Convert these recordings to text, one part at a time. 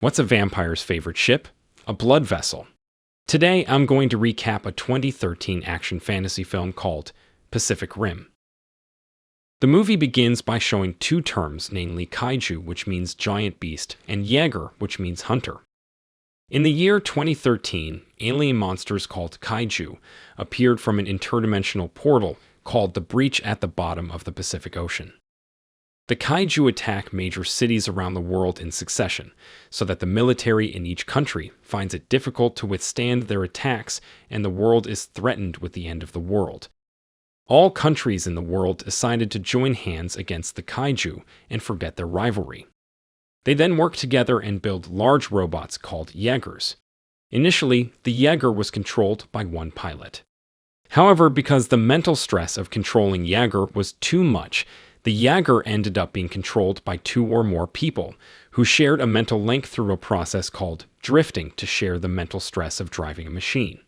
What's a vampire's favorite ship? A blood vessel. Today, I'm going to recap a 2013 action fantasy film called Pacific Rim. The movie begins by showing two terms, namely kaiju, which means giant beast, and Jäger, which means hunter. In the year 2013, alien monsters called kaiju appeared from an interdimensional portal called the Breach at the bottom of the Pacific Ocean. The kaiju attack major cities around the world in succession, so that the military in each country finds it difficult to withstand their attacks and the world is threatened with the end of the world. All countries in the world decided to join hands against the kaiju and forget their rivalry. They then work together and build large robots called Jägers. Initially, the Jäger was controlled by one pilot. However, because the mental stress of controlling Jäger was too much, the Jäger ended up being controlled by two or more people, who shared a mental link through a process called drifting to share the mental stress of driving a machine.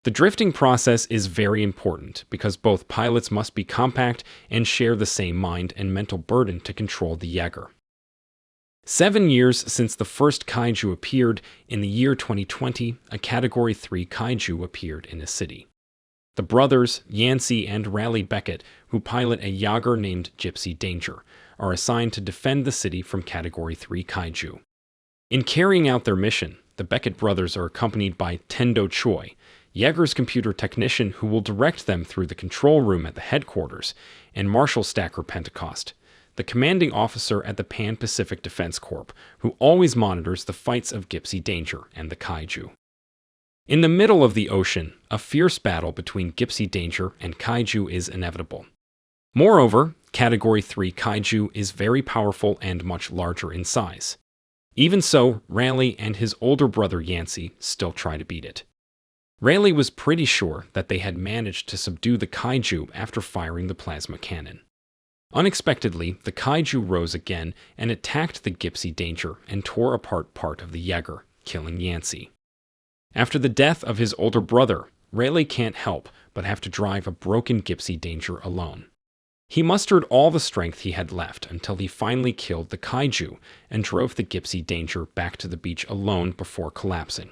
The drifting process is very important because both pilots must be compact and share the same mind and mental burden to control the Jäger. 7 years since the first kaiju appeared, in the year 2020, a Category 3 kaiju appeared in a city. The brothers, Yancy and Raleigh Becket, who pilot a Jäger named Gypsy Danger, are assigned to defend the city from Category 3 kaiju. In carrying out their mission, the Becket brothers are accompanied by Tendo Choi, Jäger's computer technician who will direct them through the control room at the headquarters, and Marshal Stacker Pentecost, the commanding officer at the Pan-Pacific Defense Corps, who always monitors the fights of Gypsy Danger and the kaiju. In the middle of the ocean, a fierce battle between Gypsy Danger and kaiju is inevitable. Moreover, Category 3 kaiju is very powerful and much larger in size. Even so, Raleigh and his older brother Yancy still try to beat it. Raleigh was pretty sure that they had managed to subdue the kaiju after firing the plasma cannon. Unexpectedly, the kaiju rose again and attacked the Gypsy Danger and tore apart part of the Jäger, killing Yancy. After the death of his older brother, Raleigh can't help but have to drive a broken Gypsy Danger alone. He mustered all the strength he had left until he finally killed the kaiju and drove the Gypsy Danger back to the beach alone before collapsing.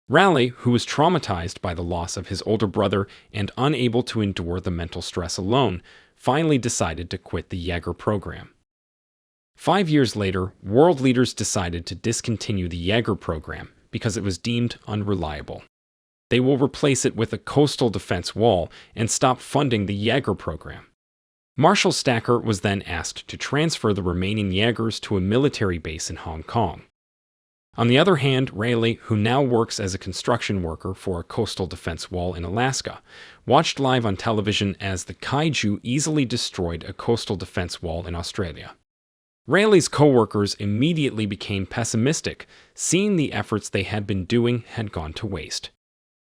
Raleigh, who was traumatized by the loss of his older brother and unable to endure the mental stress alone, finally decided to quit the Jäger program. 5 years later, world leaders decided to discontinue the Jäger program because it was deemed unreliable. They will replace it with a coastal defense wall and stop funding the Jäger program. Marshal Stacker was then asked to transfer the remaining Jägers to a military base in Hong Kong. On the other hand, Raleigh, who now works as a construction worker for a coastal defense wall in Alaska, watched live on television as the kaiju easily destroyed a coastal defense wall in Australia. Raleigh's co-workers immediately became pessimistic, seeing the efforts they had been doing had gone to waste.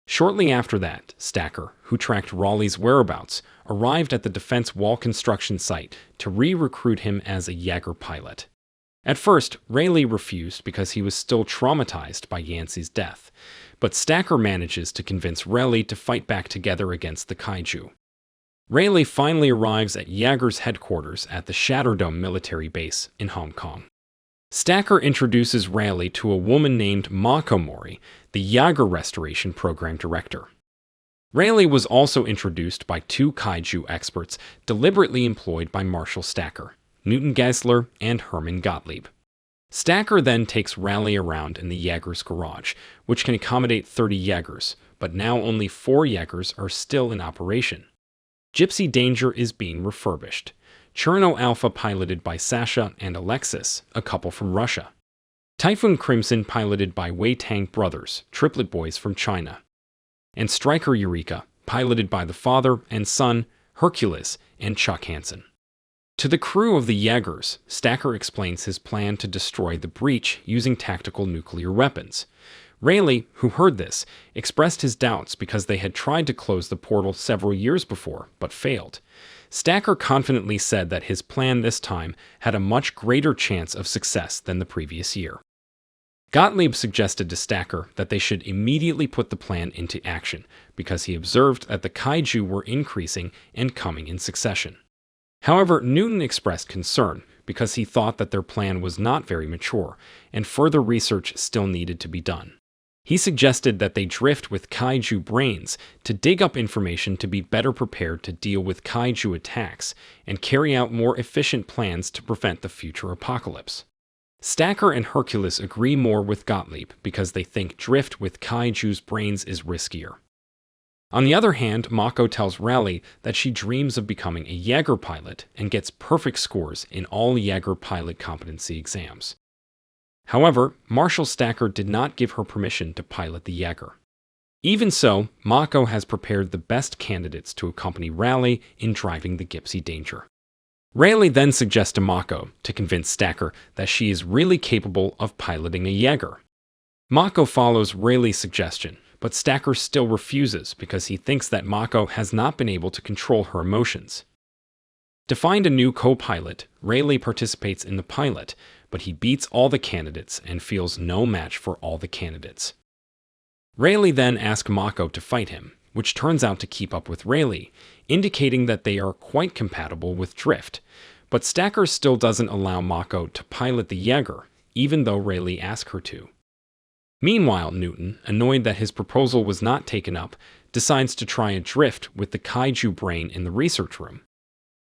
Shortly after that, Stacker, who tracked Raleigh's whereabouts, arrived at the defense wall construction site to re-recruit him as a Jäger pilot. At first, Raleigh refused because he was still traumatized by Yancy's death, but Stacker manages to convince Raleigh to fight back together against the kaiju. Raleigh finally arrives at Jäger's headquarters at the Shatterdome military base in Hong Kong. Stacker introduces Raleigh to a woman named Mako Mori, the Jäger Restoration Program Director. Raleigh was also introduced by two kaiju experts deliberately employed by Marshal Stacker, Newton Geiszler and Herman Gottlieb. Stacker then takes Raleigh around in the Jäger's garage, which can accommodate 30 Jägers, but now only 4 Jägers are still in operation. Gypsy Danger is being refurbished. Cherno Alpha piloted by Sasha and Alexis, a couple from Russia. Typhoon Crimson piloted by Wei Tang brothers, triplet boys from China. And Striker Eureka, piloted by the father and son, Hercules and Chuck Hansen. To the crew of the Jägers, Stacker explains his plan to destroy the breach using tactical nuclear weapons. Raleigh, who heard this, expressed his doubts because they had tried to close the portal several years before, but failed. Stacker confidently said that his plan this time had a much greater chance of success than the previous year. Gottlieb suggested to Stacker that they should immediately put the plan into action because he observed that the kaiju were increasing and coming in succession. However, Newton expressed concern because he thought that their plan was not very mature and further research still needed to be done. He suggested that they drift with kaiju brains to dig up information to be better prepared to deal with kaiju attacks and carry out more efficient plans to prevent the future apocalypse. Stacker and Hercules agree more with Gottlieb because they think drift with kaiju's brains is riskier. On the other hand, Mako tells Raleigh that she dreams of becoming a Jaeger pilot and gets perfect scores in all Jaeger pilot competency exams. However, Marshal Stacker did not give her permission to pilot the Jaeger. Even so, Mako has prepared the best candidates to accompany Raleigh in driving the Gypsy Danger. Raleigh then suggests to Mako to convince Stacker that she is really capable of piloting a Jaeger. Mako follows Raleigh's suggestion, but Stacker still refuses because he thinks that Mako has not been able to control her emotions. To find a new co-pilot, Raleigh participates in the pilot, but he beats all the candidates and feels no match for all the candidates. Raleigh then asks Mako to fight him, which turns out to keep up with Raleigh, indicating that they are quite compatible with drift, but Stacker still doesn't allow Mako to pilot the Jaeger, even though Raleigh asks her to. Meanwhile, Newton, annoyed that his proposal was not taken up, decides to try a drift with the kaiju brain in the research room.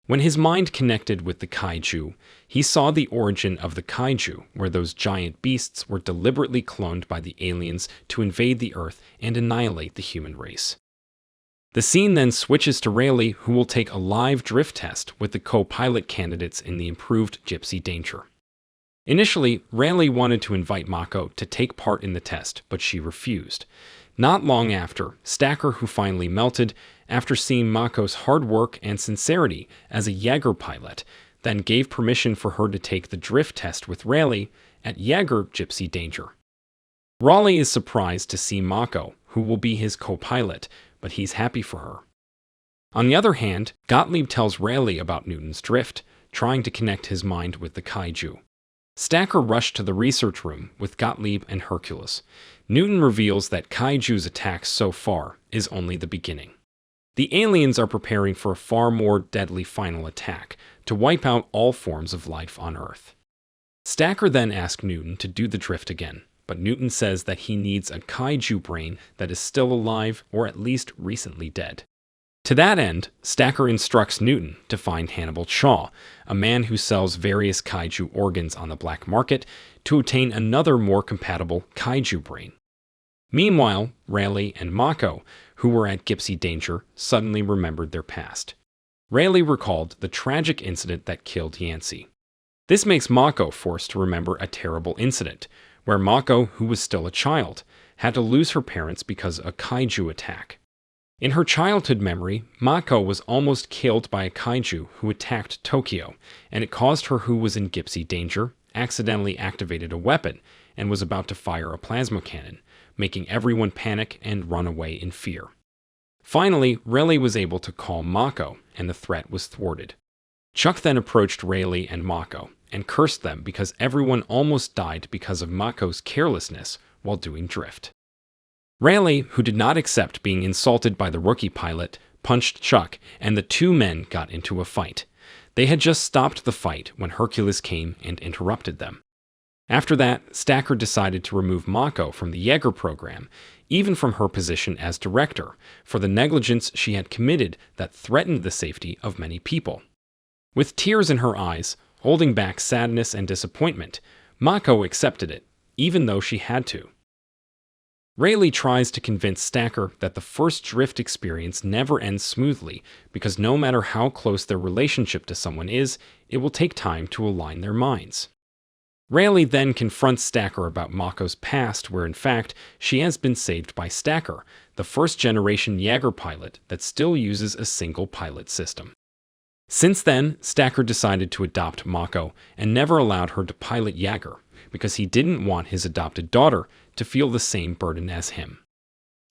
When his mind connected with the kaiju, he saw the origin of the kaiju, where those giant beasts were deliberately cloned by the aliens to invade the Earth and annihilate the human race. The scene then switches to Raleigh, who will take a live drift test with the co-pilot candidates in the improved Gypsy Danger. Initially, Raleigh wanted to invite Mako to take part in the test, but she refused. Not long after, Stacker, who finally melted after seeing Mako's hard work and sincerity as a Jaeger pilot, then gave permission for her to take the drift test with Raleigh at Jaeger Gypsy Danger. Raleigh is surprised to see Mako, who will be his co-pilot, but he's happy for her. On the other hand, Gottlieb tells Raleigh about Newton's drift, trying to connect his mind with the kaiju. Stacker rushed to the research room with Gottlieb and Hercules. Newton reveals that kaiju's attack so far is only the beginning. The aliens are preparing for a far more deadly final attack to wipe out all forms of life on Earth. Stacker then asks Newton to do the drift again, but Newton says that he needs a kaiju brain that is still alive or at least recently dead. To that end, Stacker instructs Newton to find Hannibal Chau, a man who sells various kaiju organs on the black market, to obtain another more compatible kaiju brain. Meanwhile, Raleigh and Mako, who were at Gypsy Danger, suddenly remembered their past. Raleigh recalled the tragic incident that killed Yancy. This makes Mako forced to remember a terrible incident, where Mako, who was still a child, had to lose her parents because of a kaiju attack. In her childhood memory, Mako was almost killed by a kaiju who attacked Tokyo, and it caused her, who was in Gypsy Danger, accidentally activated a weapon and was about to fire a plasma cannon, making everyone panic and run away in fear. Finally, Raleigh was able to calm Mako, and the threat was thwarted. Chuck then approached Raleigh and Mako and cursed them because everyone almost died because of Mako's carelessness while doing drift. Raleigh, who did not accept being insulted by the rookie pilot, punched Chuck, and the two men got into a fight. They had just stopped the fight when Hercules came and interrupted them. After that, Stacker decided to remove Mako from the Jaeger program, even from her position as director, for the negligence she had committed that threatened the safety of many people. With tears in her eyes, holding back sadness and disappointment, Mako accepted it, even though she had to. Raleigh tries to convince Stacker that the first drift experience never ends smoothly because no matter how close their relationship to someone is, it will take time to align their minds. Raleigh then confronts Stacker about Mako's past, where in fact she has been saved by Stacker, the first-generation Jaeger pilot that still uses a single pilot system. Since then, Stacker decided to adopt Mako and never allowed her to pilot Jaeger because he didn't want his adopted daughter to feel the same burden as him.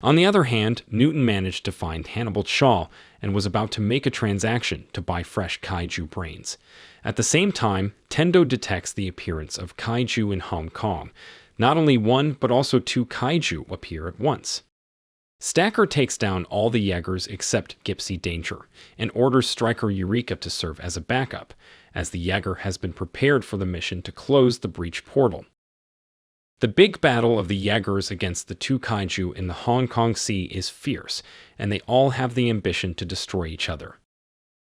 On the other hand, Newton managed to find Hannibal Chau and was about to make a transaction to buy fresh kaiju brains. At the same time, Tendo detects the appearance of kaiju in Hong Kong. Not only one, but also two kaiju appear at once. Stacker takes down all the Jaegers except Gypsy Danger and orders Striker Eureka to serve as a backup, as the Jaeger has been prepared for the mission to close the breach portal. The big battle of the Jaegers against the two kaiju in the Hong Kong Sea is fierce, and they all have the ambition to destroy each other.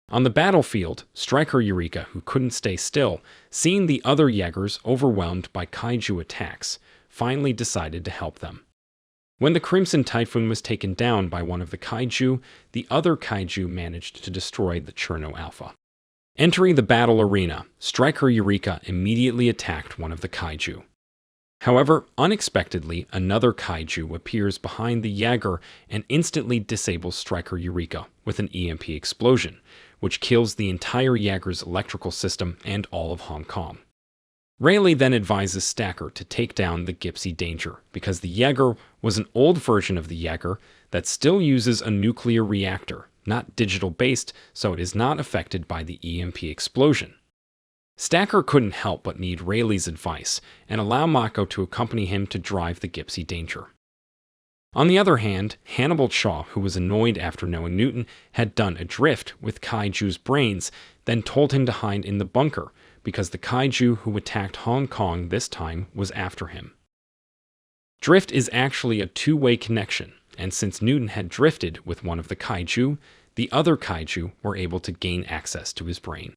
On the battlefield, Striker Eureka, who couldn't stay still, seeing the other Jaegers overwhelmed by kaiju attacks, finally decided to help them. When the Crimson Typhoon was taken down by one of the kaiju, the other kaiju managed to destroy the Cherno Alpha. Entering the battle arena, Striker Eureka immediately attacked one of the kaiju. However, unexpectedly, another kaiju appears behind the Jaeger and instantly disables Striker Eureka with an EMP explosion, which kills the entire Jaeger's electrical system and all of Hong Kong. Raleigh then advises Stacker to take down the Gypsy Danger, because the Jaeger was an old version of the Jaeger that still uses a nuclear reactor, not digital-based, so it is not affected by the EMP explosion. Stacker couldn't help but need Raleigh's advice and allow Mako to accompany him to drive the Gypsy Danger. On the other hand, Hannibal Chau, who was annoyed after knowing Newton had done a drift with Kaiju's brains, then told him to hide in the bunker because the Kaiju who attacked Hong Kong this time was after him. Drift is actually a two-way connection, and since Newton had drifted with one of the Kaiju, the other Kaiju were able to gain access to his brain.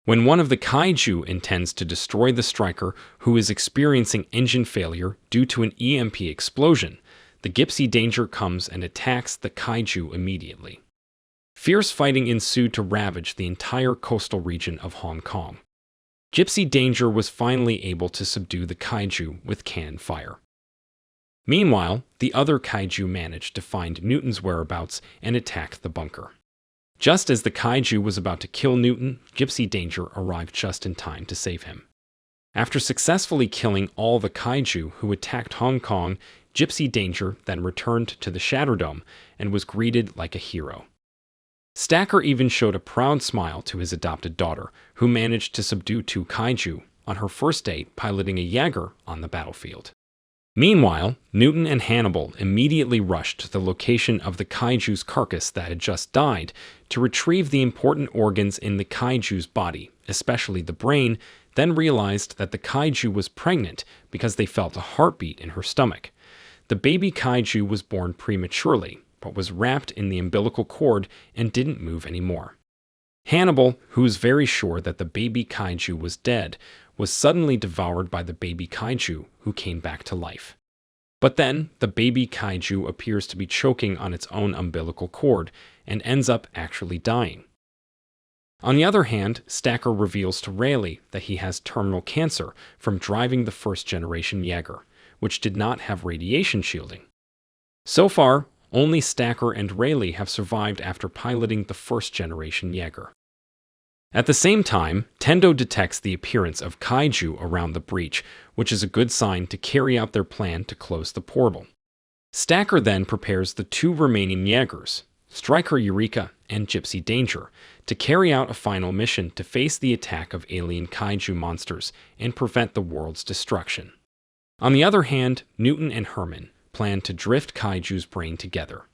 When one of the Kaiju intends to destroy the Striker who is experiencing engine failure due to an EMP explosion, the Gypsy Danger comes and attacks the Kaiju immediately. Fierce fighting ensued to ravage the entire coastal region of Hong Kong. Gypsy Danger was finally able to subdue the Kaiju with cannon fire. Meanwhile, the other Kaiju managed to find Newton's whereabouts and attack the bunker. Just as the Kaiju was about to kill Newton, Gypsy Danger arrived just in time to save him. After successfully killing all the Kaiju who attacked Hong Kong, Gypsy Danger then returned to the Shatterdome and was greeted like a hero. Stacker even showed a proud smile to his adopted daughter, who managed to subdue two Kaiju on her first day piloting a Jaeger on the battlefield. Meanwhile, Newton and Hannibal immediately rushed to the location of the Kaiju's carcass that had just died to retrieve the important organs in the Kaiju's body, especially the brain, then realized that the Kaiju was pregnant because they felt a heartbeat in her stomach. The baby Kaiju was born prematurely, but was wrapped in the umbilical cord and didn't move anymore. Hannibal, who was very sure that the baby Kaiju was dead, was suddenly devoured by the baby Kaiju, who came back to life. But then, the baby Kaiju appears to be choking on its own umbilical cord and ends up actually dying. On the other hand, Stacker reveals to Raleigh that he has terminal cancer from driving the first-generation Jaeger, which did not have radiation shielding. So far, only Stacker and Raleigh have survived after piloting the first-generation Jaeger. At the same time, Tendo detects the appearance of Kaiju around the breach, which is a good sign to carry out their plan to close the portal. Stacker then prepares the two remaining Jaegers, Striker Eureka and Gypsy Danger, to carry out a final mission to face the attack of alien Kaiju monsters and prevent the world's destruction. On the other hand, Newton and Herman plan to drift Kaiju's brain together.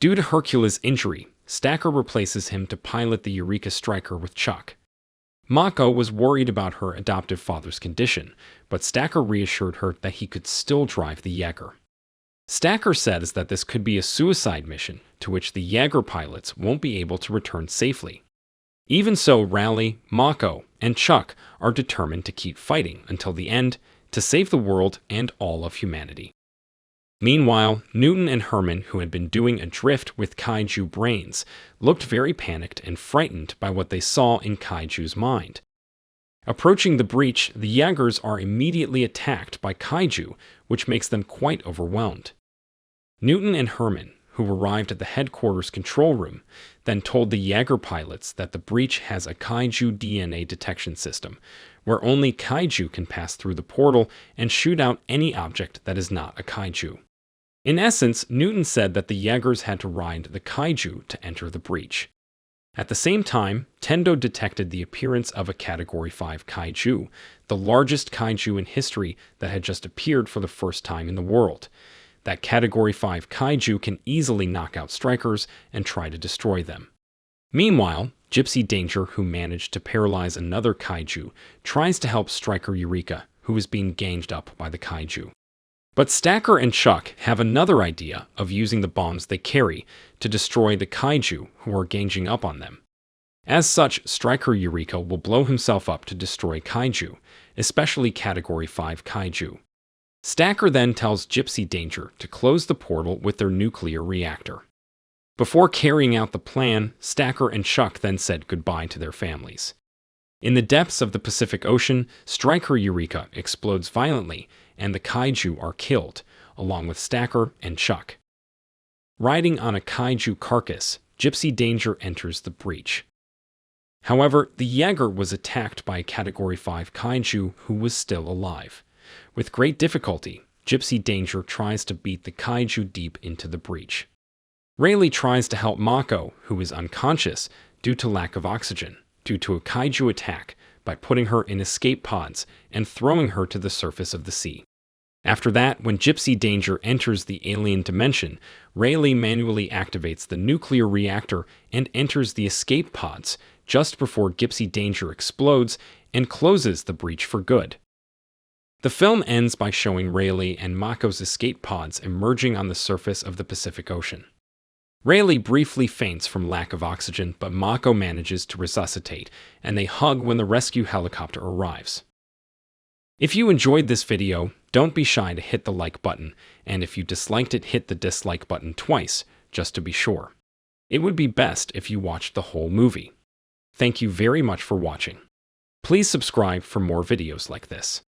Due to Hercules' injury, Stacker replaces him to pilot the Eureka Striker with Chuck. Mako was worried about her adoptive father's condition, but Stacker reassured her that he could still drive the Jaeger. Stacker says that this could be a suicide mission to which the Jaeger pilots won't be able to return safely. Even so, Raleigh, Mako, and Chuck are determined to keep fighting until the end to save the world and all of humanity. Meanwhile, Newton and Herman, who had been doing a drift with Kaiju brains, looked very panicked and frightened by what they saw in Kaiju's mind. Approaching the breach, the Jaegers are immediately attacked by Kaiju, which makes them quite overwhelmed. Newton and Herman, who arrived at the headquarters control room, then told the Jaeger pilots that the breach has a Kaiju DNA detection system, where only Kaiju can pass through the portal and shoot out any object that is not a Kaiju. In essence, Newton said that the Jaegers had to ride the Kaiju to enter the breach. At the same time, Tendo detected the appearance of a Category 5 Kaiju, the largest Kaiju in history that had just appeared for the first time in the world. that Category 5 kaiju can easily knock out strikers and try to destroy them. Meanwhile, Gypsy Danger, who managed to paralyze another kaiju, tries to help Striker Eureka, who is being ganged up by the kaiju. But Stacker and Chuck have another idea of using the bombs they carry to destroy the kaiju who are ganging up on them. As such, Striker Eureka will blow himself up to destroy kaiju, especially Category 5 kaiju. Stacker then tells Gypsy Danger to close the portal with their nuclear reactor. Before carrying out the plan, Stacker and Chuck then said goodbye to their families. In the depths of the Pacific Ocean, Striker Eureka explodes violently, and the kaiju are killed, along with Stacker and Chuck. Riding on a kaiju carcass, Gypsy Danger enters the breach. However, the Jaeger was attacked by a Category 5 kaiju who was still alive. With great difficulty, Gypsy Danger tries to beat the kaiju deep into the breach. Raleigh tries to help Mako, who is unconscious due to lack of oxygen, due to a kaiju attack, by putting her in escape pods and throwing her to the surface of the sea. After that, when Gypsy Danger enters the alien dimension, Raleigh manually activates the nuclear reactor and enters the escape pods just before Gypsy Danger explodes and closes the breach for good. The film ends by showing Raleigh and Mako's escape pods emerging on the surface of the Pacific Ocean. Raleigh briefly faints from lack of oxygen, but Mako manages to resuscitate, and they hug when the rescue helicopter arrives. If you enjoyed this video, don't be shy to hit the like button, and if you disliked it, hit the dislike button twice, just to be sure. It would be best if you watched the whole movie. Thank you very much for watching. Please subscribe for more videos like this.